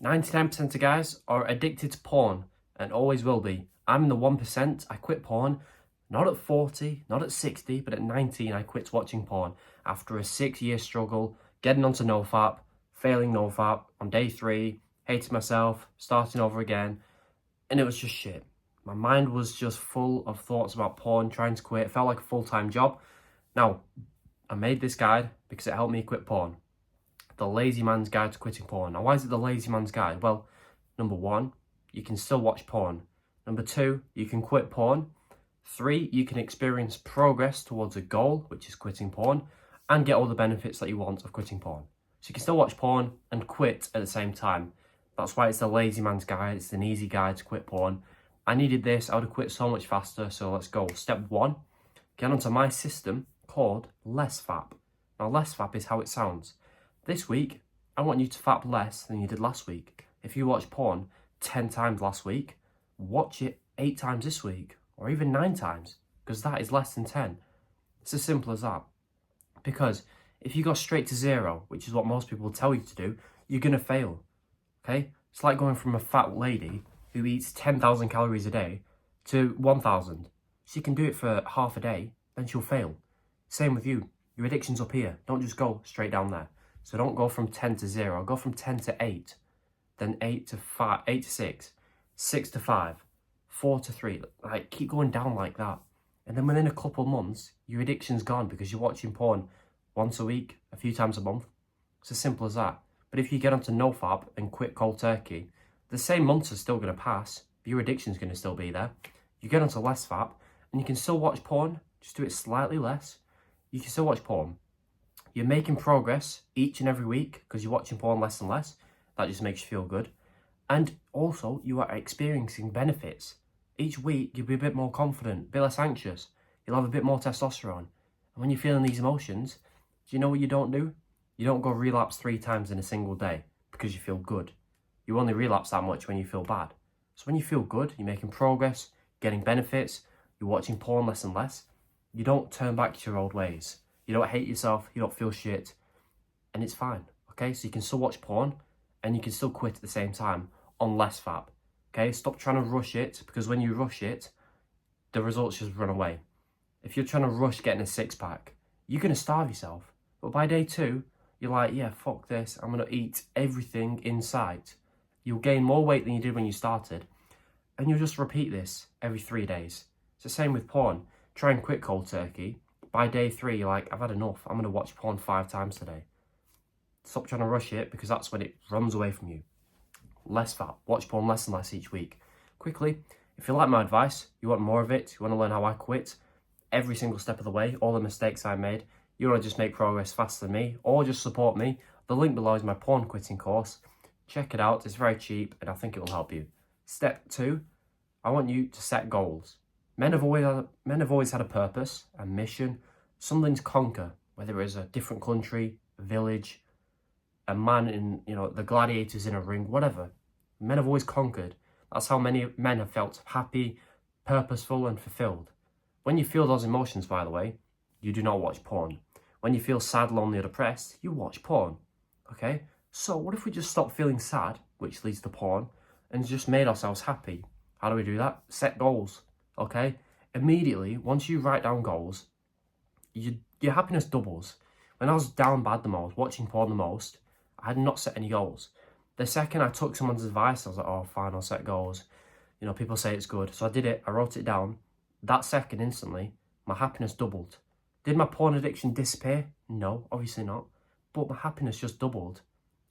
99% of guys are addicted to porn and always will be. I'm in the 1%. I quit porn not at 40, not at 60, but at 19 I quit watching porn after a 6-year struggle, getting onto NoFap, failing NoFap on day 3, hating myself, starting over again, and it was just shit. My mind was just full of thoughts about porn, trying to quit. It felt like a full-time job. Now, I made this guide because it helped me quit porn. The Lazy Man's Guide to Quitting Porn. Now, why is it the Lazy Man's Guide? Well, number 1, you can still watch porn. Number 2, you can quit porn. 3, you can experience progress towards a goal, which is quitting porn, and get all the benefits that you want of quitting porn. So you can still watch porn and quit at the same time. That's why it's the Lazy Man's Guide. It's an easy guide to quit porn. I needed this. I would have quit so much faster. So let's go. Step 1, get onto my system called LessFap. Now, LessFap is how it sounds. This week, I want you to fap less than you did last week. If you watched porn 10 times last week, watch it 8 times this week, or even 9 times, because that is less than 10. It's as simple as that. Because if you go straight to 0, which is what most people tell you to do, you're going to fail. Okay? It's like going from a fat lady who eats 10,000 calories a day to 1,000. She can do it for half a day, then she'll fail. Same with you. Your addiction's up here. Don't just go straight down there. So don't go from 10 to 0. Go from 10 to 8, then 8 to 5, 8 to 6, 6 to 5, 4 to 3. Like, keep going down like that. And then within a couple months, your addiction's gone because you're watching porn once a week, a few times a month. It's as simple as that. But if you get onto NoFap and quit cold turkey, the same months are still going to pass, but your addiction's going to still be there. You get onto LessFap, and you can still watch porn, just do it slightly less. You can still watch porn. You're making progress each and every week because you're watching porn less and less. That just makes you feel good. And also, you are experiencing benefits. Each week, you'll be a bit more confident, a bit less anxious. You'll have a bit more testosterone. And when you're feeling these emotions, do you know what you don't do? You don't go relapse 3 times in a single day because you feel good. You only relapse that much when you feel bad. So when you feel good, you're making progress, getting benefits, you're watching porn less and less, you don't turn back to your old ways. You don't hate yourself, you don't feel shit, and it's fine, okay? So you can still watch porn, and you can still quit at the same time on LessFap, okay? Stop trying to rush it, because when you rush it, the results just run away. If you're trying to rush getting a 6-pack, you're going to starve yourself. But by day 2, you're like, yeah, fuck this, I'm going to eat everything in sight. You'll gain more weight than you did when you started, and you'll just repeat this every 3 days. It's the same with porn. Try and quit cold turkey. By day 3, you're like, I've had enough. I'm going to watch porn 5 times today. Stop trying to rush it because that's when it runs away from you. LessFap. Watch porn less and less each week. Quickly, if you like my advice, you want more of it, you want to learn how I quit every single step of the way, all the mistakes I made, you want to just make progress faster than me, or just support me, the link below is my porn quitting course. Check it out. It's very cheap and I think it will help you. Step 2, I want you to set goals. Men have always had a purpose, a mission, something to conquer, whether it's a different country, a village, a man in, the gladiators in a ring, whatever. Men have always conquered. That's how many men have felt happy, purposeful, and fulfilled. When you feel those emotions, by the way, you do not watch porn. When you feel sad, lonely, or depressed, you watch porn. Okay? So what if we just stop feeling sad, which leads to porn, and just made ourselves happy? How do we do that? Set goals. Okay? Immediately, once you write down goals, your happiness doubles. When I was down bad the most, watching porn the most, I had not set any goals. The second I took someone's advice, I was like, oh, fine, I'll set goals. People say it's good. So I did it. I wrote it down. That second, instantly, my happiness doubled. Did my porn addiction disappear? No, obviously not. But my happiness just doubled.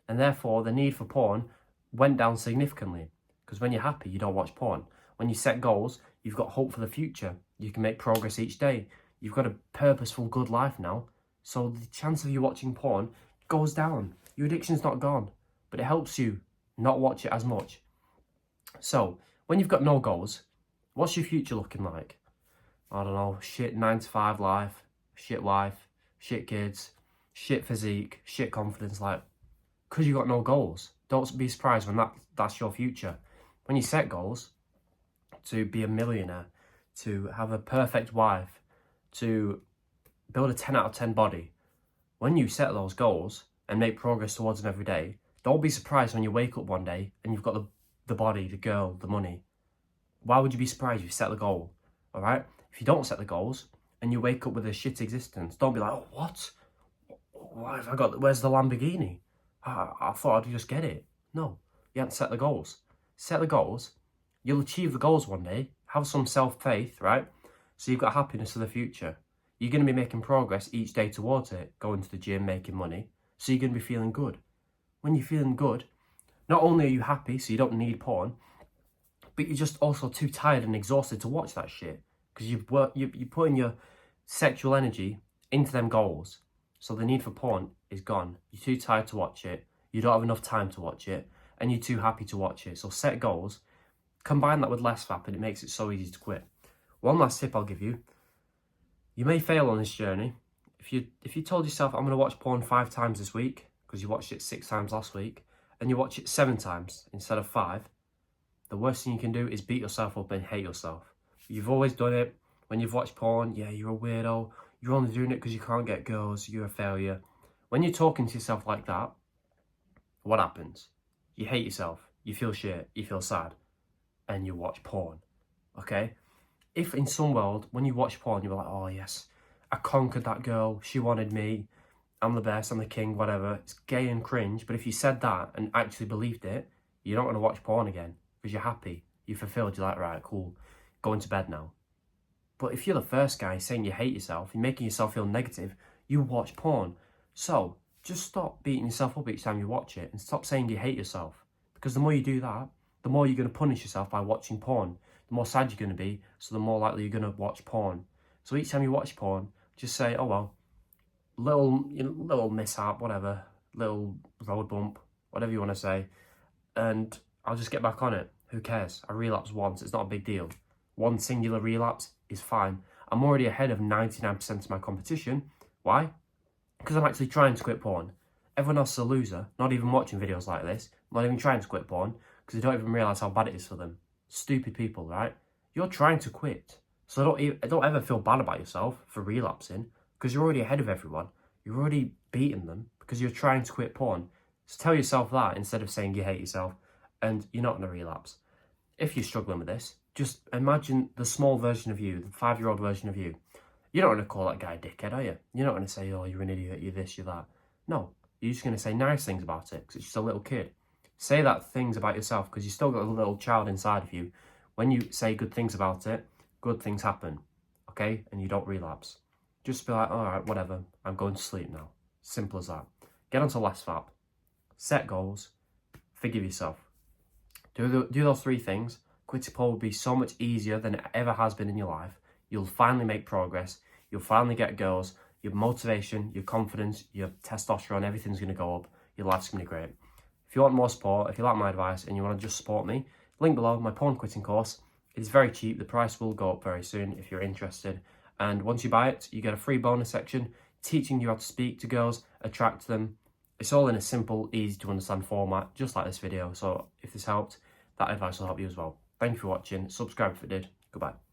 And therefore, the need for porn went down significantly. Because when you're happy, you don't watch porn. When you set goals, you've got hope for the future. You can make progress each day. You've got a purposeful, good life now. So the chance of you watching porn goes down. Your addiction's not gone, but it helps you not watch it as much. So when you've got no goals, what's your future looking like? I don't know, shit 9 to 5 life, shit kids, shit physique, shit confidence, because you've got no goals. Don't be surprised when that's your future. When you set goals, to be a millionaire, to have a perfect wife, to build a 10 out of 10 body. When you set those goals and make progress towards them every day, Don't be surprised when you wake up one day and you've got the body, the girl, the money. Why would you be surprised if you set the goal? All right? If you don't set the goals and you wake up with a shit existence, don't be like, oh, what? Why have I got, where's the Lamborghini? I thought I'd just get it. No, you haven't set the goals. Set the goals. You'll achieve the goals one day. Have some self-faith, right? So you've got happiness for the future. You're going to be making progress each day towards it. Going to the gym, making money. So you're going to be feeling good. When you're feeling good, not only are you happy, so you don't need porn, but you're just also too tired and exhausted to watch that shit. Because you're putting your sexual energy into them goals. So the need for porn is gone. You're too tired to watch it. You don't have enough time to watch it. And you're too happy to watch it. So set goals. Combine that with less fap and it makes it so easy to quit. One last tip I'll give you. You may fail on this journey. If you told yourself, I'm going to watch porn 5 times this week, because you watched it 6 times last week, and you watch it 7 times instead of 5, the worst thing you can do is beat yourself up and hate yourself. You've always done it. When you've watched porn, yeah, you're a weirdo. You're only doing it because you can't get girls. You're a failure. When you're talking to yourself like that, what happens? You hate yourself. You feel shit. You feel sad. And you watch porn. Okay? If in some world, when you watch porn, you're like, oh yes, I conquered that girl. She wanted me. I'm the best. I'm the king, whatever. It's gay and cringe. But if you said that and actually believed it, you're not going to watch porn again because you're happy. You're fulfilled. You're like, right, cool. Going to bed now. But if you're the first guy saying you hate yourself, you're making yourself feel negative, you watch porn. So just stop beating yourself up each time you watch it and stop saying you hate yourself. Because the more you do that, the more you're going to punish yourself by watching porn. The more sad you're going to be, so the more likely you're going to watch porn. So each time you watch porn, just say, oh well, little mishap, whatever, little road bump, whatever you want to say, and I'll just get back on it. Who cares? I relapsed once, it's not a big deal. One singular relapse is fine. I'm already ahead of 99% of my competition. Why? Because I'm actually trying to quit porn. Everyone else is a loser, not even watching videos like this, not even trying to quit porn, because they don't even realise how bad it is for them. Stupid people, right? You're trying to quit. So don't ever feel bad about yourself for relapsing, because you're already ahead of everyone. You're already beating them because you're trying to quit porn. So tell yourself that instead of saying you hate yourself, and you're not going to relapse. If you're struggling with this, just imagine the small version of you, the 5-year-old version of you. You're not going to call that guy a dickhead, are you? You're not going to say, oh, you're an idiot, you're this, you're that. No, you're just going to say nice things about it because it's just a little kid. Say that things about yourself because you still got a little child inside of you. When you say good things about it, good things happen, okay? And you don't relapse. Just be like, all right, whatever, I'm going to sleep now. Simple as that. Get onto less fap. Set goals. Forgive yourself. Do those 3 things. Quitting porn will be so much easier than it ever has been in your life. You'll finally make progress. You'll finally get girls. Your motivation, your confidence, your testosterone, everything's going to go up. Your life's going to be great. If you want more support, if you like my advice and you want to just support me, link below, my porn quitting course. It's very cheap. The price will go up very soon if you're interested. And once you buy it, you get a free bonus section teaching you how to speak to girls, attract them. It's all in a simple, easy to understand format, just like this video. So if this helped, that advice will help you as well. Thank you for watching. Subscribe if it did. Goodbye.